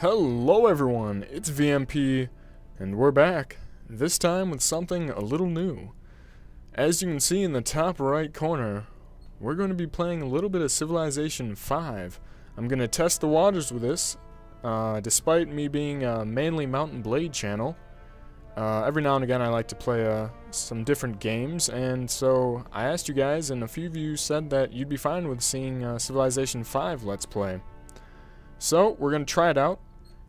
Hello everyone, it's VMP, and we're back, this time with something a little new. As you can see in the top right corner, we're going to be playing a little bit of Civilization 5. I'm going to test the waters with this, despite me being a mainly Mount and Blade channel. Every now and again I like to play some different games, and so I asked you guys, and a few of you said that you'd be fine with seeing Civilization 5 Let's Play. So, we're going to try it out.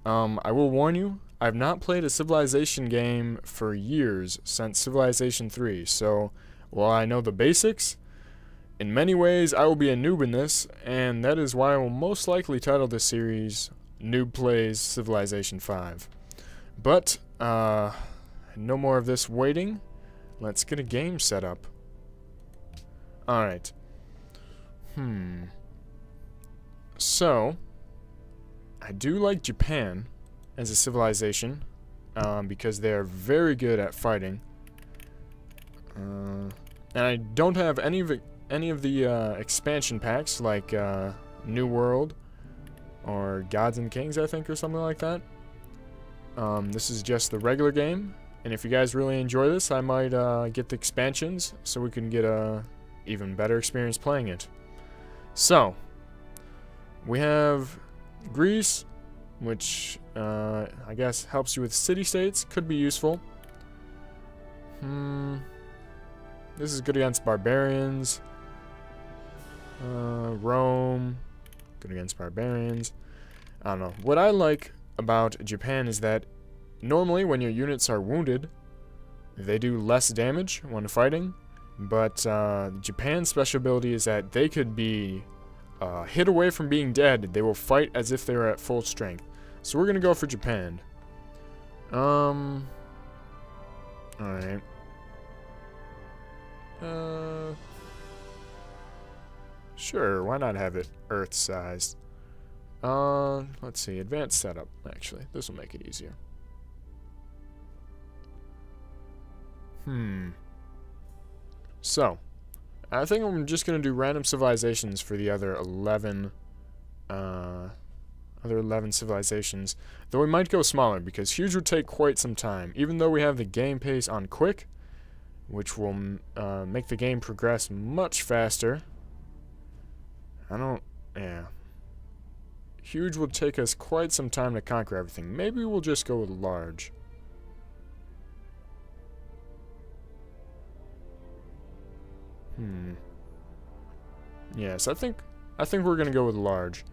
I will warn you, I've not played a Civilization game for years, since Civilization 3, so while I know the basics, in many ways I will be a noob in this, and that is why I will most likely title this series Noob Plays Civilization 5. But, no more of this waiting, let's get a game set up. Alright. So, I do like Japan as a civilization, because they are very good at fighting. And I don't have any of the expansion packs like New World or Gods and Kings, I think, or something like that. This is just the regular game, and if you guys really enjoy this, I might get the expansions so we can get a even better experience playing it. So, we have Greece, which I guess helps you with city-states, could be useful. This is good against barbarians. Rome, good against barbarians. I don't know. What I like about Japan is that normally when your units are wounded, they do less damage when fighting, but Japan's special ability is that they could be hit away from being dead. They will fight as if they were at full strength. So we're gonna go for Japan. Alright. Sure, why not have it Earth-sized? Let's see, advanced setup, actually. This will make it easier. So, I think I'm just gonna do random civilizations for the other 11 civilizations, though we might go smaller because huge would take quite some time, even though we have the game pace on quick, which will make the game progress much faster. Huge would take us quite some time to conquer everything. Maybe we'll just go with large. Yes, I think we're gonna go with large,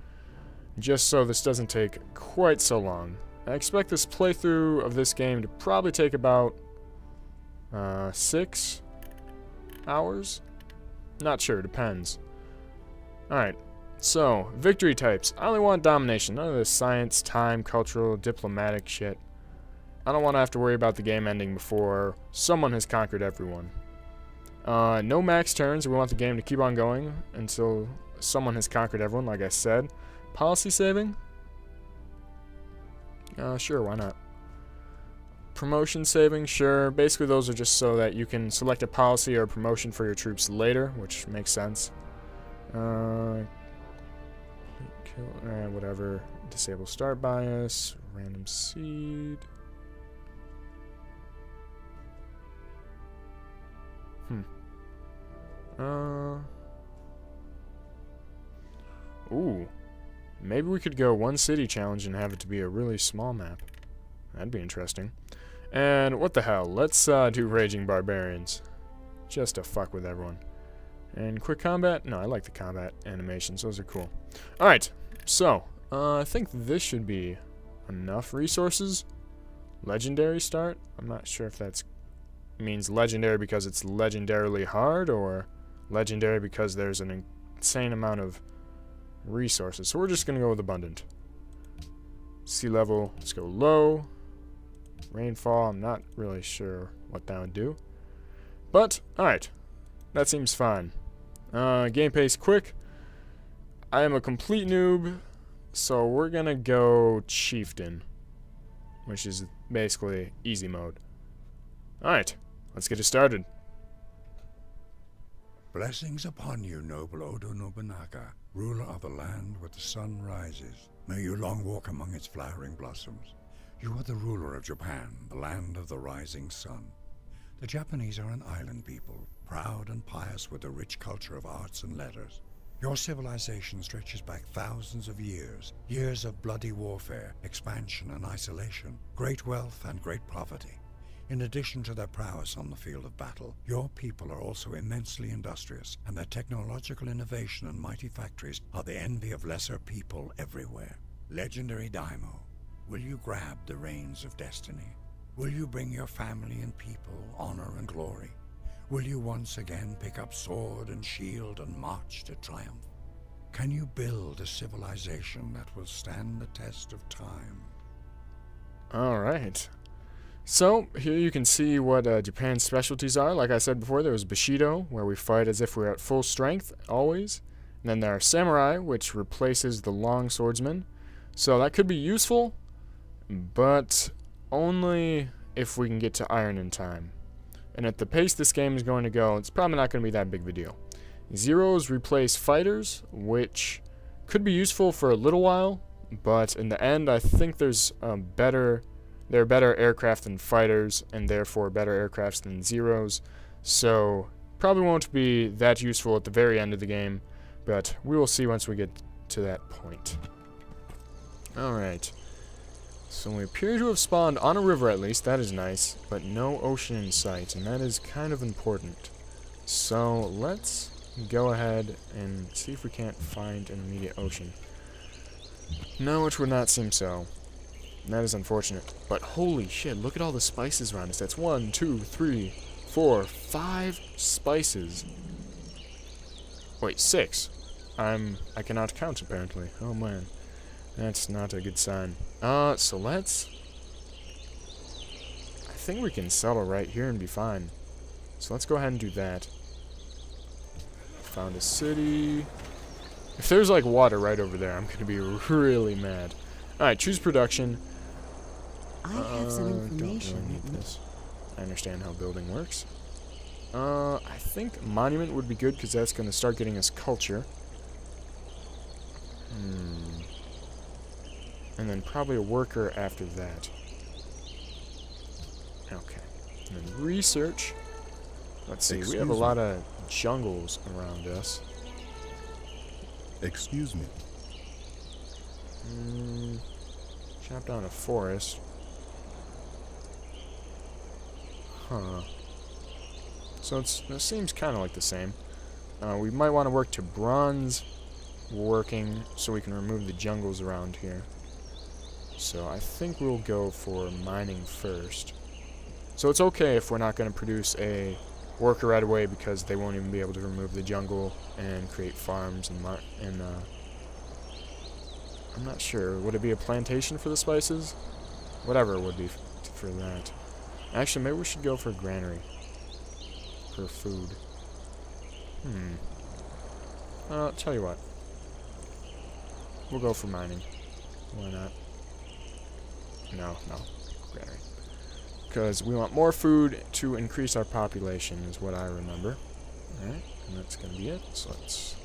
just so this doesn't take quite so long. I expect this playthrough of this game to probably take about 6 hours? Not sure, depends. Alright, so, victory types. I only want domination, none of this science, time, cultural, diplomatic shit. I don't want to have to worry about the game ending before someone has conquered everyone. No max turns, we want the game to keep on going until someone has conquered everyone, like I said. Policy saving? Sure, why not? Promotion saving, sure. Basically those are just so that you can select a policy or a promotion for your troops later, which makes sense. Whatever. Disable start bias, random seed. Ooh. Maybe we could go one city challenge and have it to be a really small map. That'd be interesting. And what the hell, let's do Raging Barbarians. Just to fuck with everyone. And quick combat? No, I like the combat animations, those are cool. Alright, so, I think this should be enough resources. Legendary start? I'm not sure if that's means legendary because it's legendarily hard, or legendary because there's an insane amount of resources. So we're just gonna go with abundant. Sea level, let's go low. Rainfall, I'm not really sure what that would do. But, alright. That seems fine. Game pace quick. I am a complete noob, so we're gonna go Chieftain, which is basically easy mode. Alright, let's get it started. Blessings upon you, noble Oda Nobunaga, ruler of the land where the sun rises. May you long walk among its flowering blossoms. You are the ruler of Japan, the land of the rising sun. The Japanese are an island people, proud and pious with a rich culture of arts and letters. Your civilization stretches back thousands of years, years of bloody warfare, expansion and isolation, great wealth and great poverty. In addition to their prowess on the field of battle, your people are also immensely industrious, and their technological innovation and mighty factories are the envy of lesser people everywhere. Legendary Daimyo, will you grab the reins of destiny? Will you bring your family and people honor and glory? Will you once again pick up sword and shield and march to triumph? Can you build a civilization that will stand the test of time? Alright. So, here you can see what Japan's specialties are. Like I said before, there was Bushido, where we fight as if we're at full strength, always. And then there are Samurai, which replaces the long swordsman. So that could be useful, but only if we can get to Iron in time. And at the pace this game is going to go, it's probably not going to be that big of a deal. Zeros replace fighters, which could be useful for a little while, but in the end, I think there's there are better aircraft than fighters, and therefore better aircrafts than Zeros. So probably won't be that useful at the very end of the game, but we will see once we get to that point. Alright. So we appear to have spawned on a river at least, that is nice, but no ocean in sight, and that is kind of important. So let's go ahead and see if we can't find an immediate ocean. No, which would not seem so. That is unfortunate. But holy shit, look at all the spices around us. That's 1, 2, 3, 4, 5 spices. Wait, 6. I cannot count apparently. Oh man. That's not a good sign. So let's... I think we can settle right here and be fine. So let's go ahead and do that. Found a city. If there's like water right over there, I'm gonna be really mad. Alright, choose production. I have some information. Don't really need this. I understand how building works. I think monument would be good because that's gonna start getting us culture. And then probably a worker after that. Okay. And then research. Let's see, we have a lot of jungles around us. Excuse me. Chop down a forest. Huh. So it seems kind of like the same. We might want to work to bronze working so we can remove the jungles around here. So I think we'll go for mining first. So it's okay if we're not going to produce a worker right away because they won't even be able to remove the jungle and create farms and I'm not sure. Would it be a plantation for the spices? Whatever it would be for that. Actually, maybe we should go for a granary for food. Tell you what. We'll go for mining. Why not? No, granary. Because we want more food to increase our population, is what I remember. Alright, and that's going to be it. So let's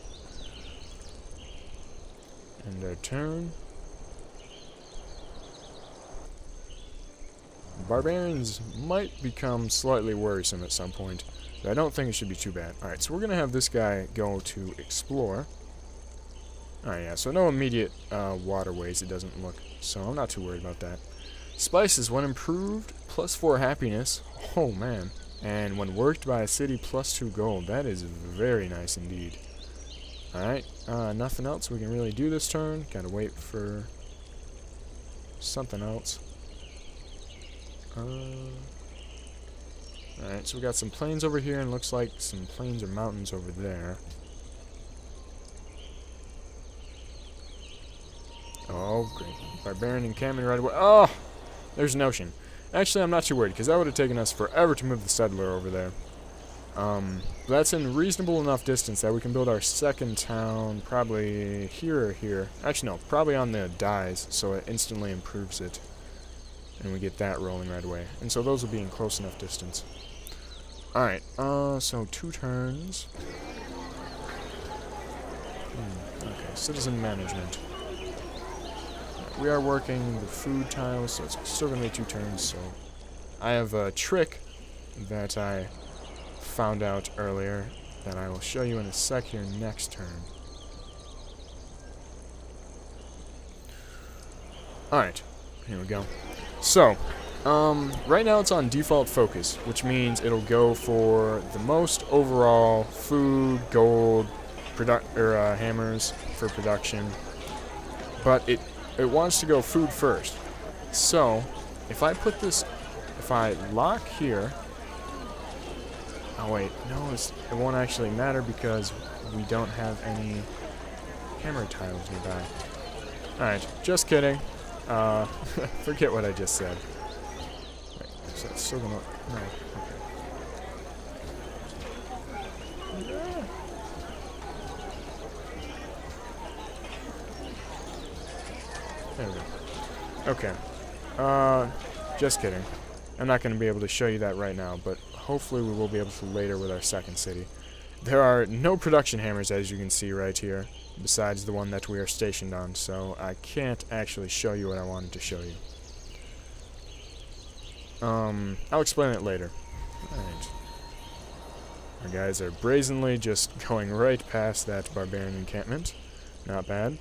end our turn. Barbarians might become slightly worrisome at some point, but I don't think it should be too bad. Alright, so we're going to have this guy go to explore. Alright, yeah, so no immediate waterways, it doesn't look, so I'm not too worried about that. Spices, when improved, +4 happiness. Oh, man. And when worked by a city, +2 gold. That is very nice indeed. Alright, nothing else we can really do this turn. Gotta wait for something else. Alright, so we got some plains over here, and looks like some plains or mountains over there. Oh, great. Barbarian encampment right away. Oh! There's an ocean. Actually, I'm not too worried, because that would have taken us forever to move the settler over there. That's in reasonable enough distance that we can build our second town probably here or here. Actually, no, probably on the dies, so it instantly improves it. And we get that rolling right away. And so those will be in close enough distance. Alright, so 2 turns. Okay, citizen management. we are working the food tiles, so it's still going to be 2 turns. So I have a trick that I found out earlier that I will show you in a sec here next turn. Alright, here we go. So, right now it's on default focus, which means it'll go for the most overall food, gold, hammers for production. But it wants to go food first. So, if I put this, if I lock here, oh wait, no, it won't actually matter because we don't have any hammer tiles nearby. Alright, just kidding. Forget what I just said. Wait, so it's still gonna, no, okay. Yeah. There we go. Okay. Just kidding. I'm not going to be able to show you that right now, but hopefully we will be able to later with our second city. There are no production hammers, as you can see right here, besides the one that we are stationed on, so I can't actually show you what I wanted to show you. I'll explain it later. Alright. Our guys are brazenly just going right past that barbarian encampment. Not bad.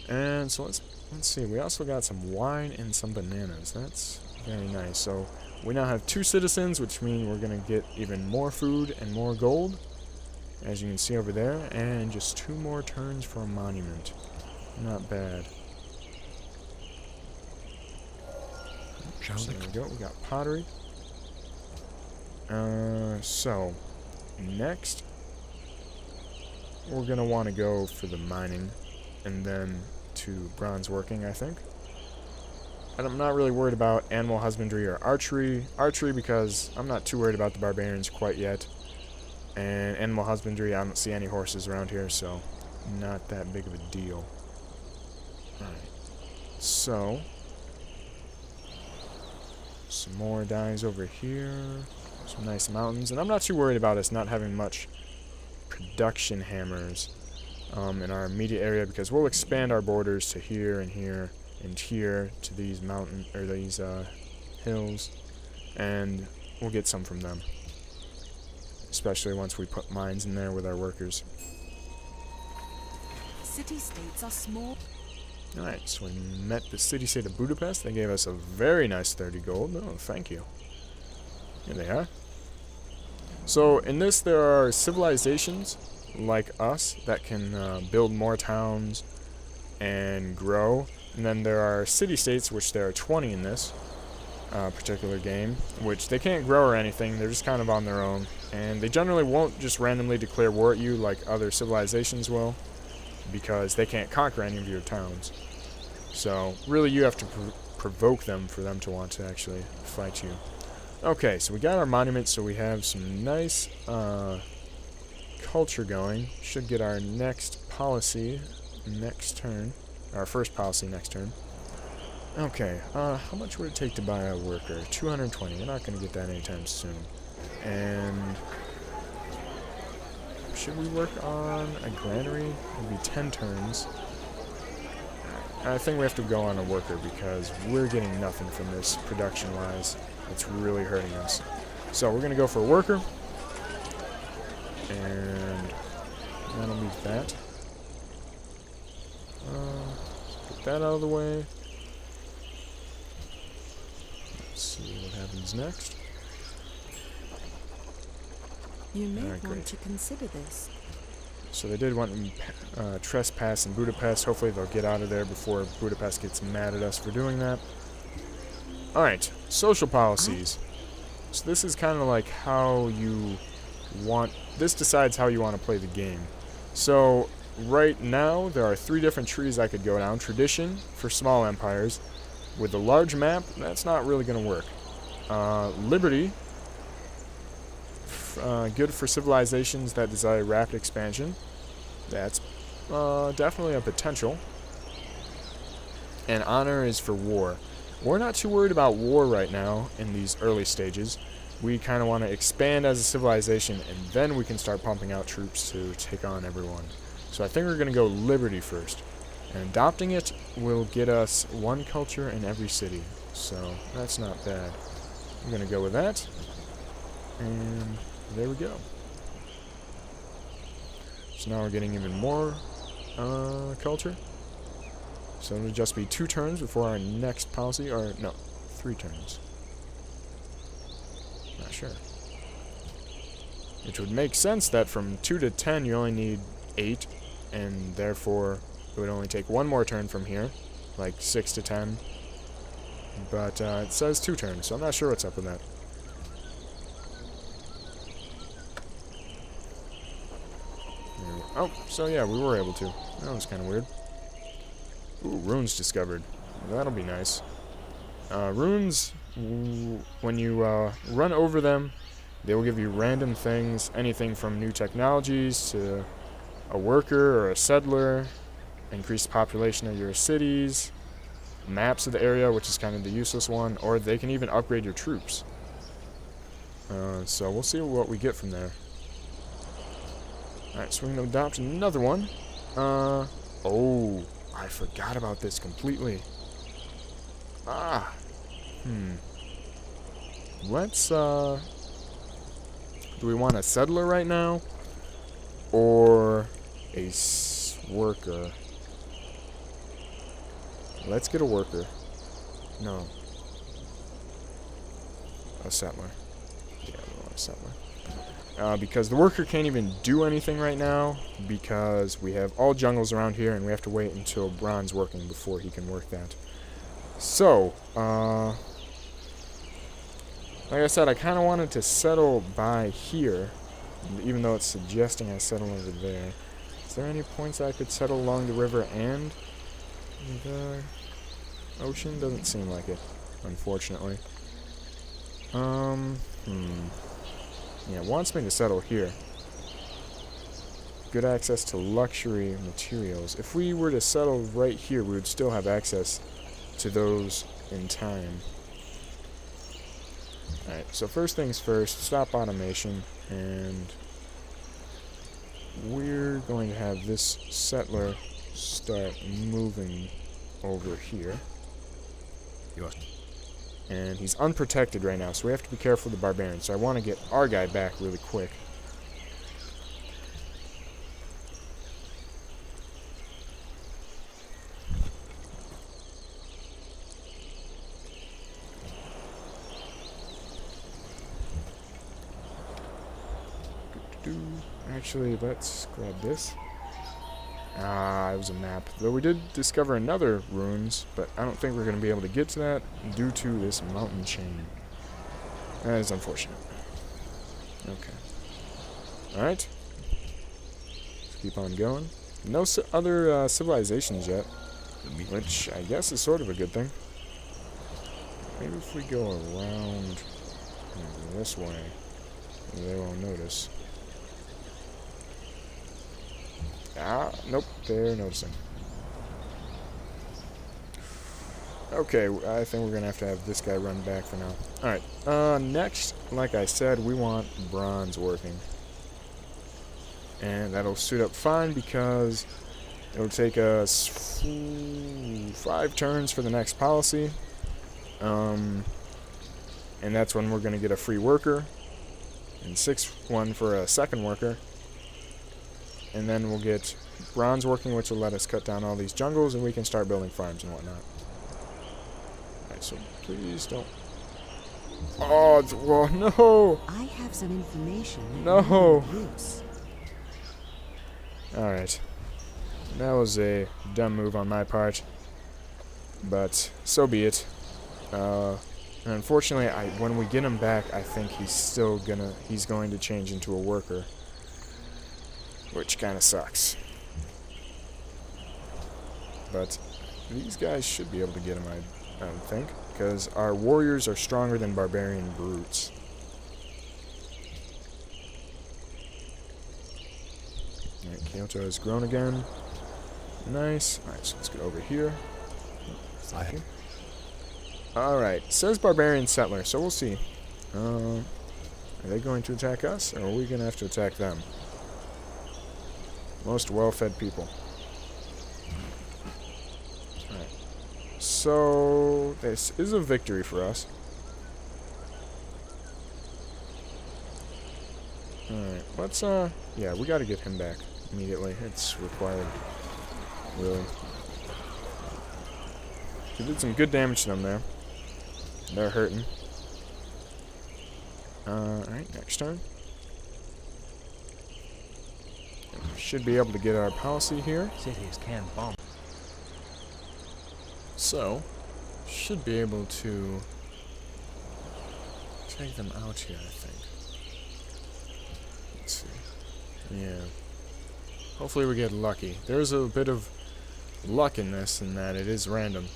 And so let's see, we also got some wine and some bananas. That's very nice. So we now have 2 citizens, which means we're going to get even more food and more gold, as you can see over there, and just 2 more turns for a monument. Not bad. So there we go, we got pottery. So, next, we're going to want to go for the mining, and then to bronze working, I think. And I'm not really worried about animal husbandry or archery. Archery because I'm not too worried about the barbarians quite yet. And animal husbandry, I don't see any horses around here, so not that big of a deal. Alright. So, some more dies over here. Some nice mountains. And I'm not too worried about us not having much production hammers in our immediate area, because we'll expand our borders to here and here and here to these mountain or these hills, and we'll get some from them, especially once we put mines in there with our workers. City-states are small. Alright, so we met the city-state of Budapest. They gave us a very nice 30 gold. Oh, thank you. Here they are. So in this there are civilizations like us that can build more towns and grow. And then there are city-states, which there are 20 in this particular game, which they can't grow or anything. They're just kind of on their own. And they generally won't just randomly declare war at you like other civilizations will, because they can't conquer any of your towns. So really you have to provoke them for them to want to actually fight you. Okay, so we got our monument, so we have some nice culture going. Should get our next policy next turn. Our first policy next turn. Okay, how much would it take to buy a worker? 220. You're not going to get that anytime soon. And should we work on a granary? It'll be 10 turns. I think we have to go on a worker because we're getting nothing from this production-wise. It's really hurting us. So we're going to go for a worker. And that'll be that. Get that out of the way. Let's see what happens next. You may want to consider this. So they did want trespass in Budapest. Hopefully they'll get out of there before Budapest gets mad at us for doing that. Alright, social policies. So this is kind of like how you want... This decides how you want to play the game. So right now there are 3 different trees I could go down. Tradition for small empires. With a large map, that's not really going to work. Liberty. Good for civilizations that desire rapid expansion. That's definitely a potential. And honor is for war. We're not too worried about war right now in these early stages. We kind of want to expand as a civilization, and then we can start pumping out troops to take on everyone. So I think we're going to go liberty first. And adopting it will get us one culture in every city. So that's not bad. I'm going to go with that. And there we go. So now we're getting even more culture. So it'll just be 2 turns before our next policy, or no, 3 turns. Not sure. Which would make sense that from 2 to 10 you only need 8, and therefore it would only take 1 more turn from here, like 6 to 10. But it says 2 turns, so I'm not sure what's up with that. Oh, so yeah, we were able to. That was kind of weird. Ooh, runes discovered. That'll be nice. Runes, when you run over them, they will give you random things, anything from new technologies to a worker or a settler, increased population of your cities, maps of the area, which is kind of the useless one, or they can even upgrade your troops. So we'll see what we get from there. Alright, so we're going to adopt another one. Oh, I forgot about this completely. Let's, do we want a settler right now? Or a worker? Let's get a worker. No. A settler. Yeah, we want a settler. Because the worker can't even do anything right now because we have all jungles around here and we have to wait until Bron's working before he can work that. So, like I said, I kind of wanted to settle by here, even though it's suggesting I settle over there. Is there any points I could settle along the river and the ocean? Doesn't seem like it, unfortunately. Yeah, it wants me to settle here. Good access to luxury materials. If we were to settle right here, we would still have access to those in time. Alright, so first things first, stop automation, and we're going to have this settler start moving over here. And he's unprotected right now, so we have to be careful of the barbarian. So I want to get our guy back really quick. Actually, let's grab this. Ah, it was a map. Though we did discover another runes, but I don't think we're going to be able to get to that due to this mountain chain. That is unfortunate. Okay. Alright. Let's keep on going. No other civilizations yet, which I guess is sort of a good thing. Maybe if we go around this way, they won't notice. Ah, nope, they're noticing. Okay, I think we're going to have this guy run back for now. Alright, next, like I said, we want bronze working. And that'll suit up fine because it'll take us 5 turns for the next policy. And that's when we're going to get a free worker. And 1 for a second worker. And then we'll get bronze working, which will let us cut down all these jungles, and we can start building farms and whatnot. Alright, so please don't... Oh, well, no! I have some information. No! Alright. That was a dumb move on my part. But so be it. And unfortunately, when we get him back, I think he's going to change into a worker. Which kind of sucks. But these guys should be able to get him, I would think. Because our warriors are stronger than barbarian brutes. Alright, Kyoto has grown again. Nice. Alright, so let's get over here. Alright, says barbarian settler, so we'll see. Are they going to attack us, or are we going to have to attack them? Most well-fed people. So this is a victory for us. Alright, let's, yeah, we gotta get him back immediately. It's required. Really. We did some good damage to them there. They're hurting. Alright, next turn. Should be able to get our policy here. Cities can bomb. So, should be able to take them out here, I think. Let's see. Yeah. Hopefully we get lucky. There's a bit of luck in this, in that it is random.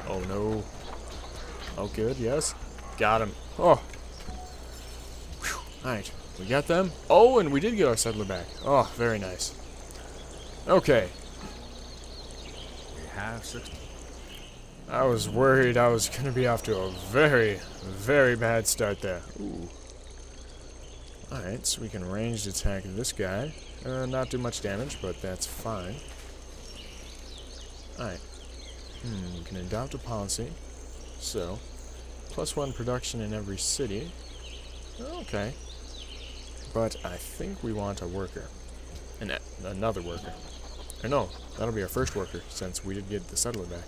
Oh no. Oh good, yes. Got him. Oh. Alright, we got them. Oh, and we did get our settler back. Oh, very nice. Okay. We have 60. I was worried I was going to be off to a very, very bad start there. Ooh. Alright, so we can ranged attack this guy. Not do much damage, but that's fine. Alright. We can adopt a policy. So, +1 production in every city. Okay. But I think we want a worker. Another worker. Or no, that'll be our first worker, since we did get the settler back.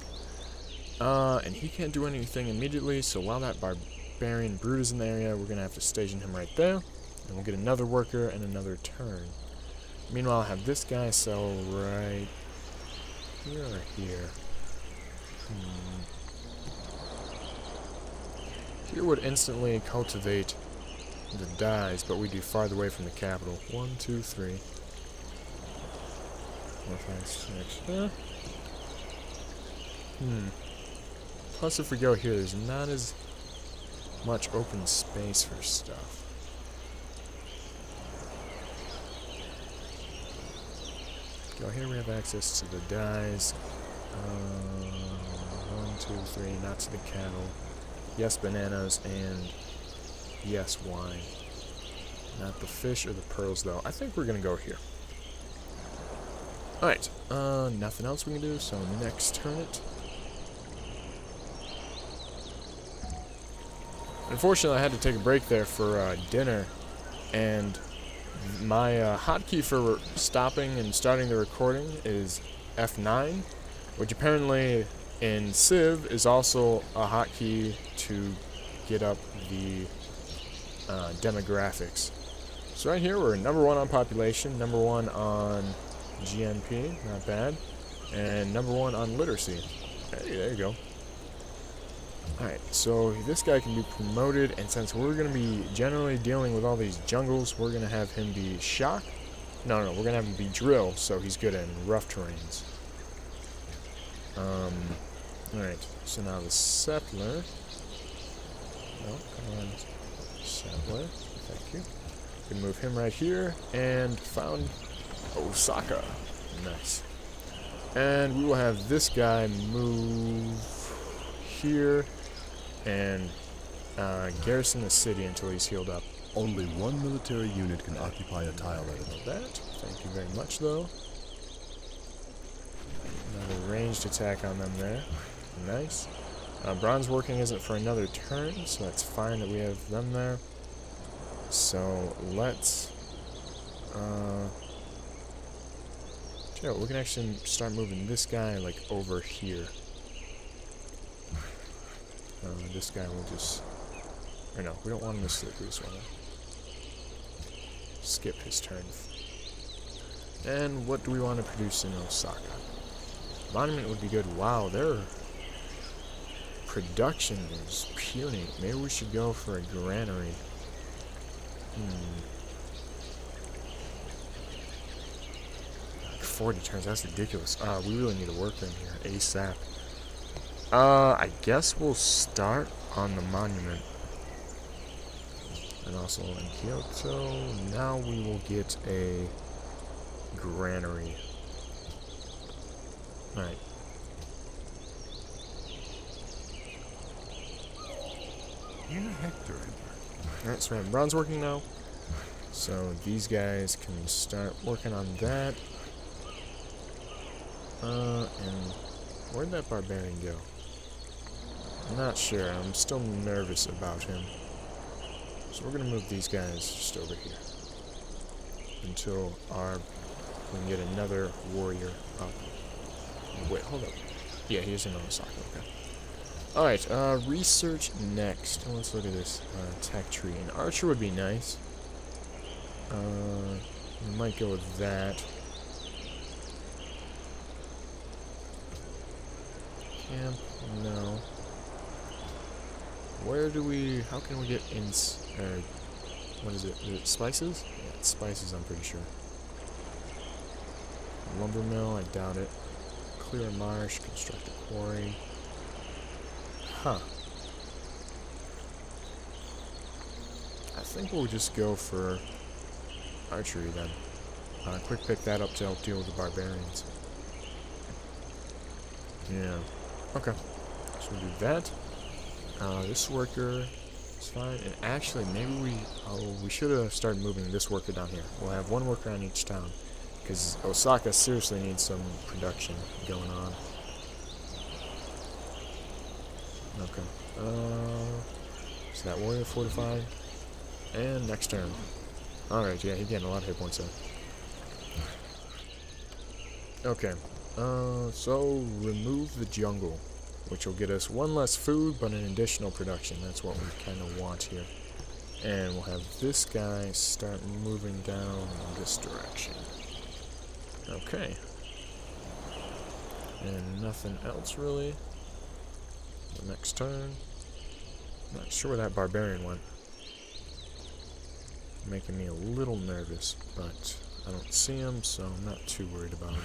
And he can't do anything immediately, so while that barbarian brute is in the area, we're gonna have to station him right there. And we'll get another worker and another turn. Meanwhile, I'll have this guy sell right here or here. Here would instantly cultivate the dyes, but we'd be farther away from the capital. 1, 2, 3. 4, 5, 6. Plus, if we go here, there's not as much open space for stuff. Go here, we have access to the dyes. 1, 2, 3, not to the cattle. Yes, bananas, and yes, wine. Not the fish or the pearls, though. I think we're gonna go here. Alright, nothing else we can do, so next turn it. Unfortunately, I had to take a break there for dinner, and my hotkey for stopping and starting the recording is F9, which apparently in Civ is also a hotkey to get up the demographics. So right here we're #1 on population, #1 on GNP, not bad, and #1 on literacy. Hey, there you go. Alright, so this guy can be promoted, and since we're going to be generally dealing with all these jungles, we're going to have him be shock. No, we're going to have him be drill, so he's good in rough terrains. Alright, so now the settler. No, come on. Settler, thank you. We can move him right here, and found Osaka. Nice. And we will have this guy move here and garrison the city until he's healed up. Only one military unit can occupy a tile at a time. That. Thank you very much, though. Another ranged attack on them there. Nice. Bronze working isn't for another turn, so that's fine that we have them there. So let's. Yeah, we can actually start moving this guy like over here. This guy will just. Or no, we don't want him to slip this one. Skip his turn. And what do we want to produce in Osaka? Monument would be good. Wow, their production is puny. Maybe we should go for a granary. 40 turns, that's ridiculous. We really need a worker in here, ASAP. I guess we'll start on the monument. And also in Kyoto. Now we will get a granary. Alright. Alright, so we have bronze working now. So these guys can start working on that. And where'd that barbarian go? I'm not sure. I'm still nervous about him. So we're gonna move these guys just over here until we can get another warrior up. Wait, hold up. Yeah, he's in Osaka. Okay. All right. Research next. Let's look at this tech tree. An archer would be nice. We might go with that. Camp? No. Where do we... How can we get what is it? Is it spices? Yeah, it's spices, I'm pretty sure. Lumber mill, I doubt it. Clear a marsh, construct a quarry. Huh. I think we'll just go for archery then. Quick pick that up to help deal with the barbarians. Yeah. Okay. So we'll do that. This worker is fine. And actually, maybe we should have started moving this worker down here. We'll have one worker on each town. Because Osaka seriously needs some production going on. Okay. So that warrior fortified. And next turn. Alright, yeah, he's getting a lot of hit points there. Okay. So remove the jungle, which will get us one less food, but an additional production. That's what we kind of want here. And we'll have this guy start moving down in this direction. Okay. And nothing else really. The next turn. Not sure where that barbarian went. Making me a little nervous, but I don't see him, so I'm not too worried about it.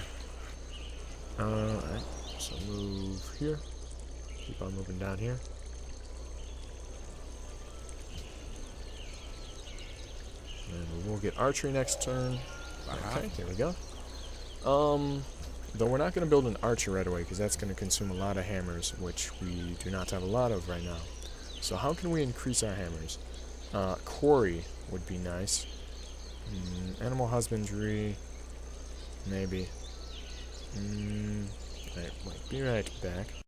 Alright, so move here. Keep on moving down here. And we'll get archery next turn. Okay, there we go. Though we're not going to build an archer right away, because that's going to consume a lot of hammers, which we do not have a lot of right now. So how can we increase our hammers? Quarry would be nice. Animal husbandry, maybe. Wait, be right back.